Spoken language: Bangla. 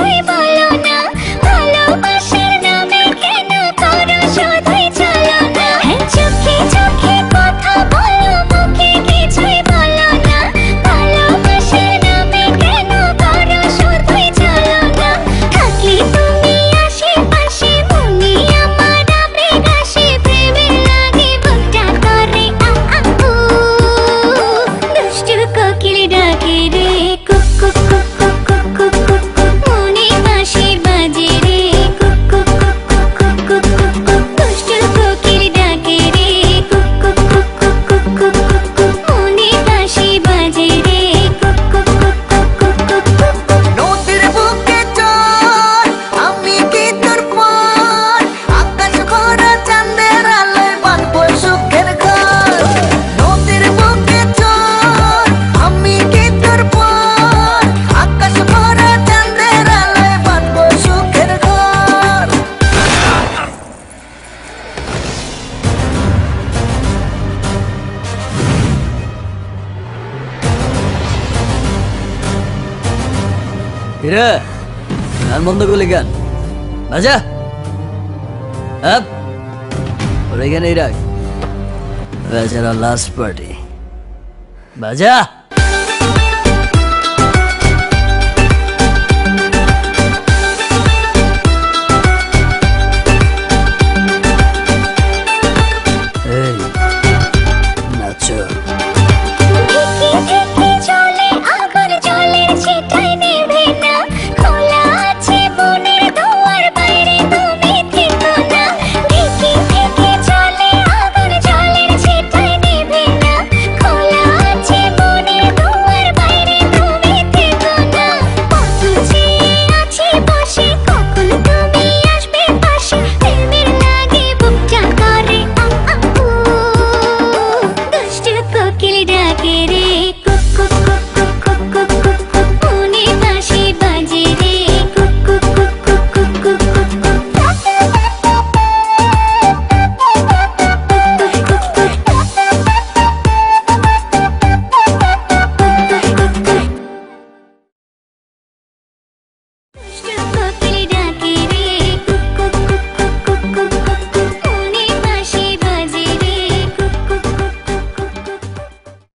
কিছুই বলো না, ভালোবাসার নামে কেন করো শুধুই চলো না। হ্যাঁ চোখে চোখে কথা বলো, মুখে কিছুই বলো না, ভালোবাসার নামে কেন করো শুধুই চলো না। থাকলে তুমি আশেপাশে মনে আমার আবেগ আসে, প্রেমের লাগে বুকটা করে আউ। দুষ্টু কোকিল ডাকে রে cook cook cook cook cook cook cook cook, মনে বাঁশি বাজে রে cook cook cook cook cook cook cook cook. দুষ্টু কোকিল ডাকে রে cook cook cook cook cook cook cook cook, মনে বাঁশি বাজে রে cook cook cook cook cook cook cook cook. নদীর বুকে চল আমি কি তোর পর, আকাশ ভরা চাঁদের আলোয় বাঁধবো সুখের ঘর। নদীর বুকে চল আমি কি তোর পর, আকাশ ভরা চাঁদের আলোয় বাঁধবো সুখের ঘর। কিরে গান বন্ধ করলি গান বাজা আপ ওর এখানেই রাখ, বেচারা লাস্ট পার্টি বাজা। এই নাচো। ঢেকে ঢেকে চলে আগুন, জলের ছিটায় নেভে না, খোলা আছে মনের দুয়ার, বাইরে তুমি থেকো না। ঢেকে ঢেকে চলে আগুন, জলের ছিটায় নেভে না, খোলা আছে মনের দুয়ার, বাইরে তুমি থেকো না। কত চেয়ে আছি বসে, কখন তুমি আসবে পাশে, প্রেমের লাগে বুকটা করে আউ। দুষ্টু কোকিল ডাকে রে